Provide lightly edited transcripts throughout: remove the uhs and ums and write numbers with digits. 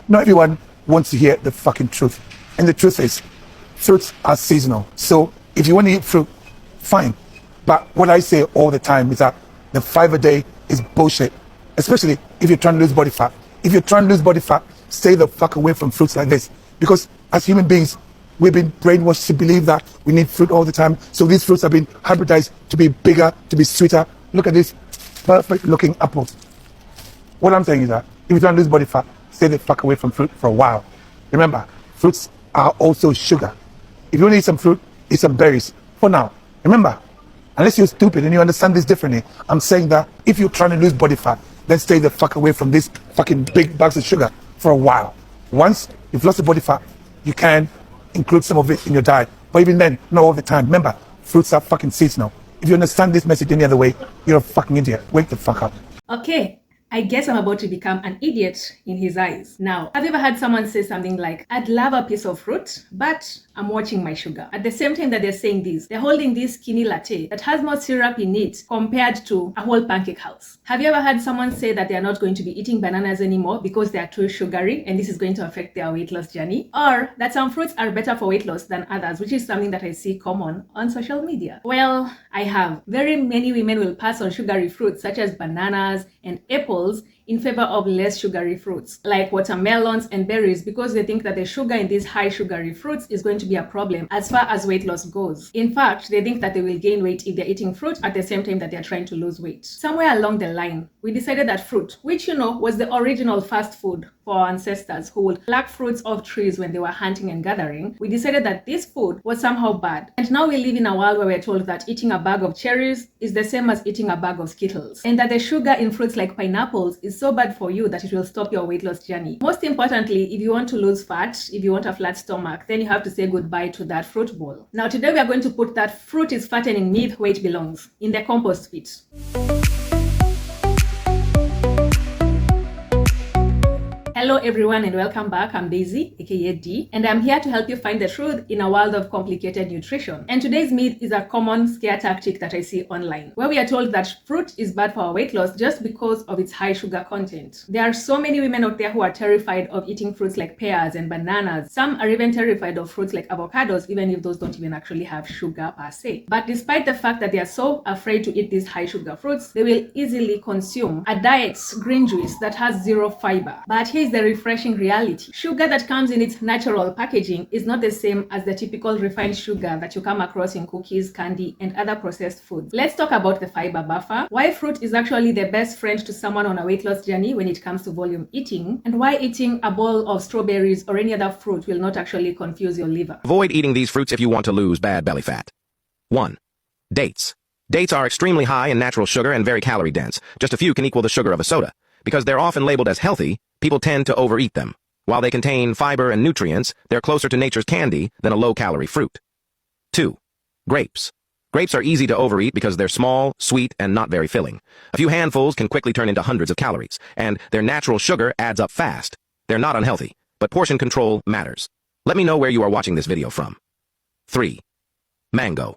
not everyone wants to hear the fucking truth. And the truth is, fruits are seasonal. So if you want to eat fruit, fine. But what I say all the time is that the 5 a day is bullshit. Especially if you're trying to lose body fat. If you're trying to lose body fat, stay the fuck away from fruits like this. Because as human beings, we've been brainwashed to believe that we need fruit all the time. So these fruits have been hybridized to be bigger, to be sweeter. Look at this perfect looking apple. What I'm saying is that if you're trying to lose body fat, stay the fuck away from fruit for a while. Remember, fruits are also sugar. If you want to eat some fruit, eat some berries. For now, remember, unless you're stupid and you understand this differently, I'm saying that if you're trying to lose body fat, then stay the fuck away from these fucking big bags of sugar for a while. Once you've lost the body fat, you can include some of it in your diet. But even then, not all the time. Remember, fruits are fucking seasonal. If you understand this message any other way, you're a fucking idiot. Wake the fuck up. Okay, I guess I'm about to become an idiot in his eyes. Now, have you ever had someone say something like, I'd love a piece of fruit, but I'm watching my sugar. At the same time that they're saying this, they're holding this skinny latte that has more syrup in it compared to a whole pancake house. Have you ever had someone say that they're not going to be eating bananas anymore because they are too sugary and this is going to affect their weight loss journey? Or that some fruits are better for weight loss than others, which is something that I see common on social media? Well, I have. Very many women will pass on sugary fruits such as bananas and apples in favor of less sugary fruits like watermelons and berries because they think that the sugar in these high sugary fruits is going to be a problem as far as weight loss goes. In fact, they think that they will gain weight if they're eating fruit at the same time that they're trying to lose weight. Somewhere along the line, we decided that fruit, which was the original fast food for our ancestors who would pluck fruits off trees when they were hunting and gathering, we decided that this food was somehow bad. And now we live in a world where we're told that eating a bag of cherries is the same as eating a bag of Skittles, and that the sugar in fruits like pineapples is so bad for you that it will stop your weight loss journey. Most importantly, if you want to lose fat, if you want a flat stomach, then you have to say goodbye to that fruit bowl. Now today we are going to put that fruit is fattening myth where it belongs, in the compost pit. Hello everyone and welcome back. I'm Daisy, aka D, and I'm here to help you find the truth in a world of complicated nutrition. And today's myth is a common scare tactic that I see online, where we are told that fruit is bad for our weight loss just because of its high sugar content. There are so many women out there who are terrified of eating fruits like pears and bananas. Some are even terrified of fruits like avocados, even if those don't even actually have sugar per se. But despite the fact that they are so afraid to eat these high sugar fruits, they will easily consume a diet green juice that has zero fiber. But here's the refreshing reality. Sugar that comes in its natural packaging is not the same as the typical refined sugar that you come across in cookies, candy, and other processed foods. Let's talk about the fiber buffer, why fruit is actually the best friend to someone on a weight loss journey when it comes to volume eating, and why eating a bowl of strawberries or any other fruit will not actually confuse your liver. Avoid eating these fruits if you want to lose bad belly fat. 1. Dates. Dates are extremely high in natural sugar and very calorie dense. Just a few can equal the sugar of a soda. Because they're often labeled as healthy, people tend to overeat them. While they contain fiber and nutrients, they're closer to nature's candy than a low-calorie fruit. 2. Grapes. Grapes are easy to overeat because they're small, sweet, and not very filling. A few handfuls can quickly turn into hundreds of calories, and their natural sugar adds up fast. They're not unhealthy, but portion control matters. Let me know where you are watching this video from. 3. Mango.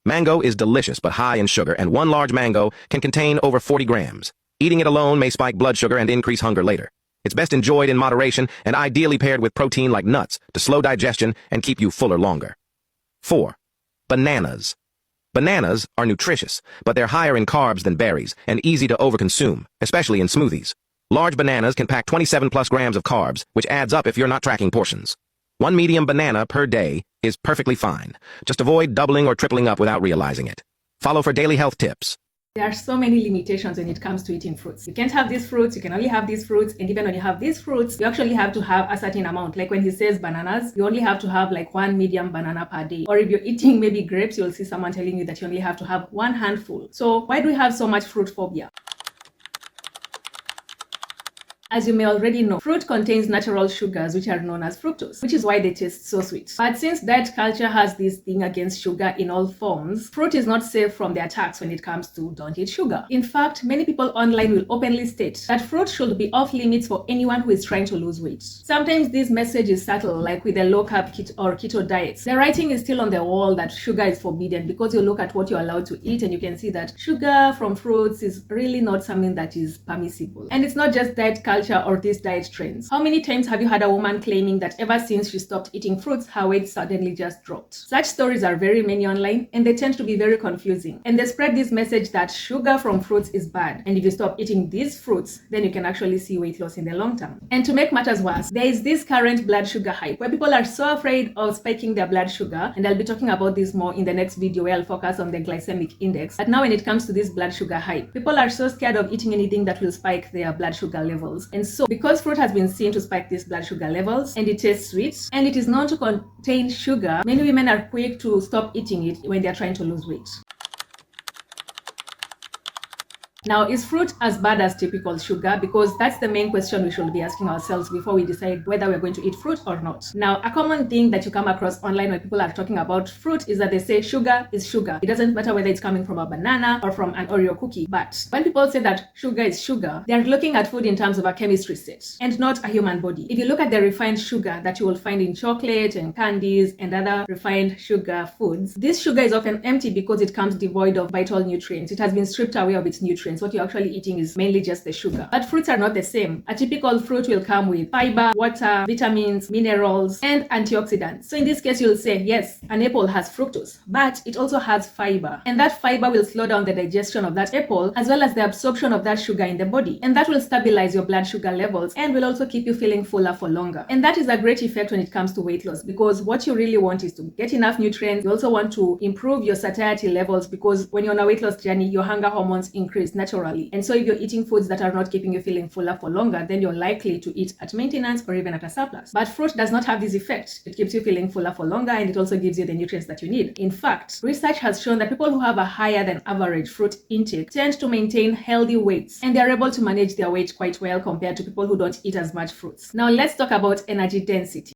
Mango is delicious but high in sugar, and one large mango can contain over 40 grams. Eating it alone may spike blood sugar and increase hunger later. It's best enjoyed in moderation and ideally paired with protein like nuts to slow digestion and keep you fuller longer. 4. Bananas. Bananas are nutritious, but they're higher in carbs than berries and easy to overconsume, especially in smoothies. Large bananas can pack 27 plus grams of carbs, which adds up if you're not tracking portions. One medium banana per day is perfectly fine. Just avoid doubling or tripling up without realizing it. Follow for daily health tips. There are so many limitations when it comes to eating fruits. You can't have these fruits, you can only have these fruits, and even when you have these fruits, you actually have to have a certain amount. Like when he says bananas, you only have to have like one medium banana per day. Or if you're eating maybe grapes, you'll see someone telling you that you only have to have one handful. So why do we have so much fruit phobia? As you may already know, fruit contains natural sugars which are known as fructose, which is why they taste so sweet. But since diet culture has this thing against sugar in all forms, fruit is not safe from the attacks when it comes to don't eat sugar. In fact, many people online will openly state that fruit should be off limits for anyone who is trying to lose weight. Sometimes this message is subtle, like with the low-carb keto diets. The writing is still on the wall that sugar is forbidden because you look at what you're allowed to eat and you can see that sugar from fruits is really not something that is permissible. And it's not just diet culture culture or these diet trends. How many times have you had a woman claiming that ever since she stopped eating fruits, her weight suddenly just dropped? Such stories are very many online, and they tend to be very confusing. And they spread this message that sugar from fruits is bad, and if you stop eating these fruits, then you can actually see weight loss in the long term. And to make matters worse, there is this current blood sugar hype where people are so afraid of spiking their blood sugar, and I'll be talking about this more in the next video where I'll focus on the glycemic index. But now when it comes to this blood sugar hype, people are so scared of eating anything that will spike their blood sugar levels. And so because fruit has been seen to spike these blood sugar levels, and it tastes sweet, and it is known to contain sugar, many women are quick to stop eating it when they're trying to lose weight. Now, is fruit as bad as typical sugar? Because that's the main question we should be asking ourselves before we decide whether we're going to eat fruit or not. Now, a common thing that you come across online when people are talking about fruit is that they say sugar is sugar. It doesn't matter whether it's coming from a banana or from an Oreo cookie. But when people say that sugar is sugar, they're looking at food in terms of a chemistry set and not a human body. If you look at the refined sugar that you will find in chocolate and candies and other refined sugar foods, this sugar is often empty because it comes devoid of vital nutrients. It has been stripped away of its nutrients. What you're actually eating is mainly just the sugar. But fruits are not the same. A typical fruit will come with fiber, water, vitamins, minerals, and antioxidants. So in this case, you'll say, yes, an apple has fructose, but it also has fiber. And that fiber will slow down the digestion of that apple, as well as the absorption of that sugar in the body. And that will stabilize your blood sugar levels and will also keep you feeling fuller for longer. And that is a great effect when it comes to weight loss, because what you really want is to get enough nutrients. You also want to improve your satiety levels, because when you're on a weight loss journey, your hunger hormones increase naturally. And so if you're eating foods that are not keeping you feeling fuller for longer, then you're likely to eat at maintenance or even at a surplus. But fruit does not have this effect. It keeps you feeling fuller for longer, and it also gives you the nutrients that you need. In fact, research has shown that people who have a higher than average fruit intake tend to maintain healthy weights, and they're able to manage their weight quite well compared to people who don't eat as much fruits. Now let's talk about energy density.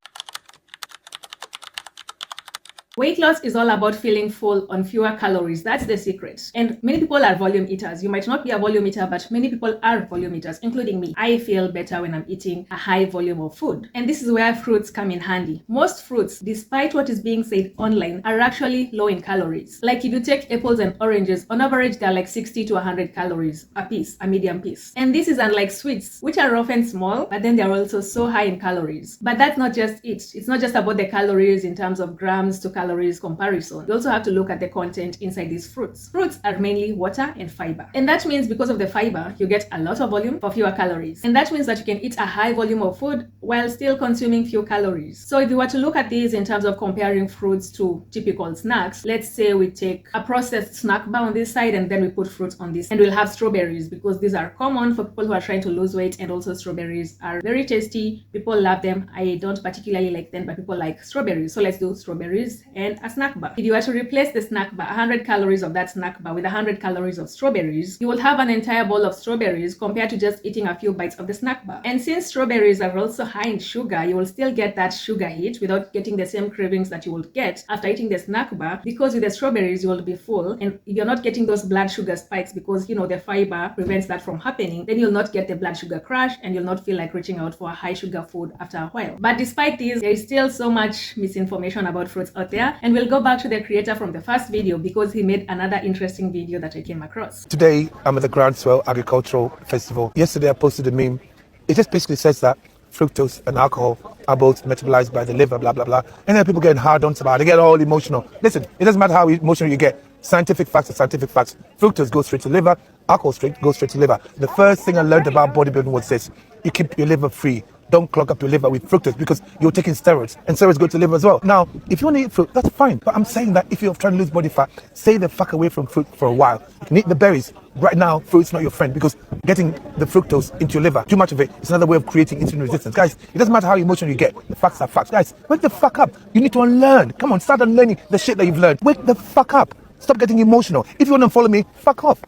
Weight loss is all about feeling full on fewer calories. That's the secret. And many people are volume eaters. You might not be a volume eater, but many people are volume eaters, including me. I feel better when I'm eating a high volume of food. And this is where fruits come in handy. Most fruits, despite what is being said online, are actually low in calories. Like if you take apples and oranges, on average, they're like 60 to 100 calories a piece, a medium piece. And this is unlike sweets, which are often small, but then they're also so high in calories. But that's not just it. It's not just about the calories in terms of grams to calories comparison. You also have to look at the content inside these fruits. Fruits are mainly water and fiber. And that means because of the fiber, you get a lot of volume for fewer calories. And that means that you can eat a high volume of food while still consuming few calories. So if you were to look at these in terms of comparing fruits to typical snacks, let's say we take a processed snack bar on this side and then we put fruits on this, and we'll have strawberries because these are common for people who are trying to lose weight, and also strawberries are very tasty. People love them. I don't particularly like them, but people like strawberries. So let's do strawberries and a snack bar. If you were to replace the snack bar, 100 calories of that snack bar with 100 calories of strawberries, you will have an entire bowl of strawberries compared to just eating a few bites of the snack bar. And since strawberries are also high in sugar, you will still get that sugar hit without getting the same cravings that you would get after eating the snack bar, because with the strawberries you will be full, and if you're not getting those blood sugar spikes because the fiber prevents that from happening, then you'll not get the blood sugar crash and you'll not feel like reaching out for a high sugar food after a while. But despite this, there is still so much misinformation about fruits out there, and we'll go back to the creator from the first video because he made another interesting video that I came across. Today, I'm at the Groundswell Agricultural Festival. Yesterday, I posted a meme. It just basically says that fructose and alcohol are both metabolized by the liver, blah, blah, blah. And then people get hard on about it. They get all emotional. Listen, it doesn't matter how emotional you get. Scientific facts are scientific facts. Fructose goes straight to liver. Alcohol goes straight to liver. The first thing I learned about bodybuilding was this. You keep your liver free. Don't clog up your liver with fructose because you're taking steroids, and steroids go to liver as well. Now, if you want to eat fruit, that's fine. But I'm saying that if you're trying to lose body fat, stay the fuck away from fruit for a while. You can eat the berries. Right now, fruit's not your friend because getting the fructose into your liver, too much of it, is another way of creating insulin resistance. Guys, it doesn't matter how emotional you get. The facts are facts. Guys, wake the fuck up. You need to unlearn. Come on, start unlearning the shit that you've learned. Wake the fuck up. Stop getting emotional. If you want to follow me, fuck off.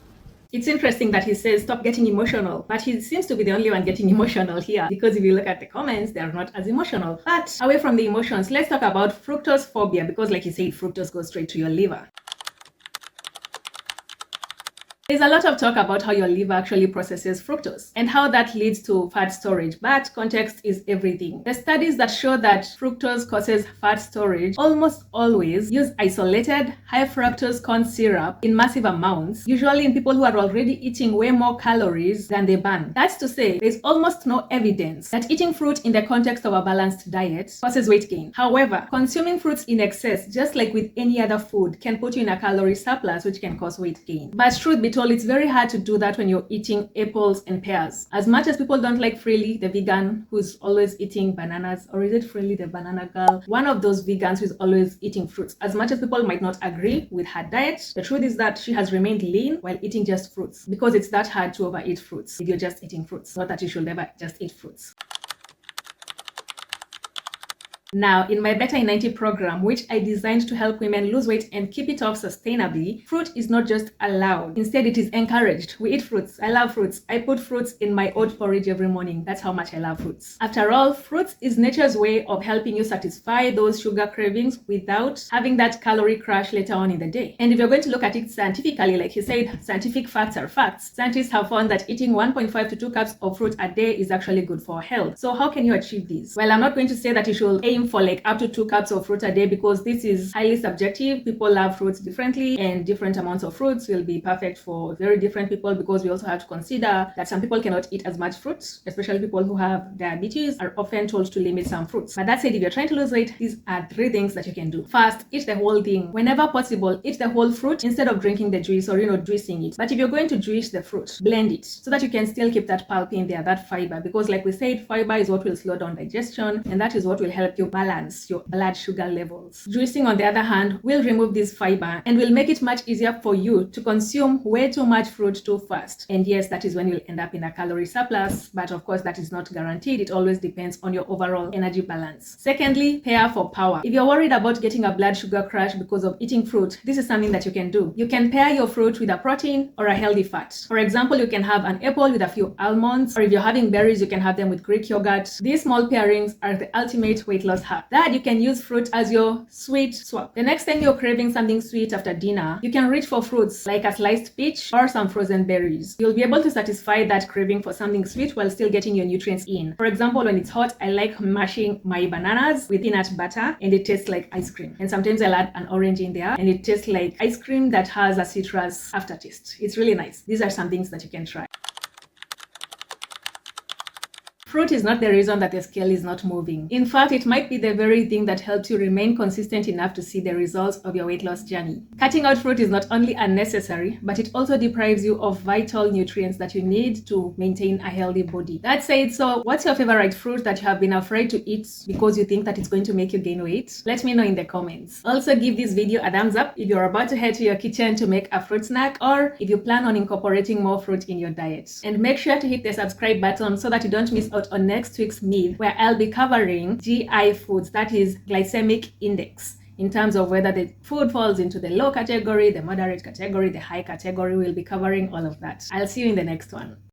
It's interesting that he says stop getting emotional, but he seems to be the only one getting emotional here, because if you look at the comments, they are not as emotional. But away from the emotions, let's talk about fructose phobia, because like he said, fructose goes straight to your liver. There's a lot of talk about how your liver actually processes fructose and how that leads to fat storage, but context is everything. The studies that show that fructose causes fat storage almost always use isolated high fructose corn syrup in massive amounts, usually in people who are already eating way more calories than they burn. That's to say, there's almost no evidence that eating fruit in the context of a balanced diet causes weight gain. However, consuming fruits in excess, just like with any other food, can put you in a calorie surplus, which can cause weight gain. But truth be told, it's very hard to do that when you're eating apples and pears. As much as people don't like Freely, the vegan who's always eating bananas, or is it Freely the banana girl? One of those vegans who's always eating fruits. As much as people might not agree with her diet, the truth is that she has remained lean while eating just fruits, because it's that hard to overeat fruits if you're just eating fruits. Not that you should never just eat fruits. Now, in my Better in 90 program, which I designed to help women lose weight and keep it off sustainably, fruit is not just allowed. Instead, it is encouraged. We eat fruits. I love fruits. I put fruits in my oat porridge every morning. That's how much I love fruits. After all, fruits is nature's way of helping you satisfy those sugar cravings without having that calorie crash later on in the day. And if you're going to look at it scientifically, like he said, scientific facts are facts. Scientists have found that eating 1.5 to 2 cups of fruit a day is actually good for health. So how can you achieve this? Well, I'm not going to say that you should aim for like up to 2 cups of fruit a day, because this is highly subjective. People love fruits differently, and different amounts of fruits will be perfect for very different people, because we also have to consider that some people cannot eat as much fruits, especially people who have diabetes are often told to limit some fruits. But that said, if you're trying to lose weight, these are 3 things that you can do. First, eat the whole thing. Whenever possible, eat the whole fruit instead of drinking the juice or juicing it. But if you're going to juice the fruit, blend it so that you can still keep that pulp in there, that fiber, because like we said, fiber is what will slow down digestion, and that is what will help you balance your blood sugar levels. Juicing, on the other hand, will remove this fiber and will make it much easier for you to consume way too much fruit too fast. And yes, that is when you'll end up in a calorie surplus, but of course that is not guaranteed. It always depends on your overall energy balance. Secondly, pair for power. If you're worried about getting a blood sugar crash because of eating fruit, this is something that you can do. You can pair your fruit with a protein or a healthy fat. For example, you can have an apple with a few almonds, or if you're having berries, you can have them with Greek yogurt. These small pairings are the ultimate weight loss hack. That you can use fruit as your sweet swap. The next time you're craving something sweet after dinner, you can reach for fruits like a sliced peach or some frozen berries. You'll be able to satisfy that craving for something sweet while still getting your nutrients in. For example, when it's hot, I like mashing my bananas with peanut butter, and it tastes like ice cream. And sometimes I'll add an orange in there, and it tastes like ice cream that has a citrus aftertaste. It's really nice. These are some things that you can try. Fruit is not the reason that the scale is not moving. In fact, it might be the very thing that helps you remain consistent enough to see the results of your weight loss journey. Cutting out fruit is not only unnecessary, but it also deprives you of vital nutrients that you need to maintain a healthy body. That said, so what's your favorite fruit that you have been afraid to eat because you think that it's going to make you gain weight? Let me know in the comments. Also, give this video a thumbs up if you're about to head to your kitchen to make a fruit snack, or if you plan on incorporating more fruit in your diet. And make sure to hit the subscribe button so that you don't miss out on next week's meal, where I'll be covering GI foods, that is glycemic index, in terms of whether the food falls into the low category, the moderate category, the high category. We'll be covering all of that. I'll see you in the next one.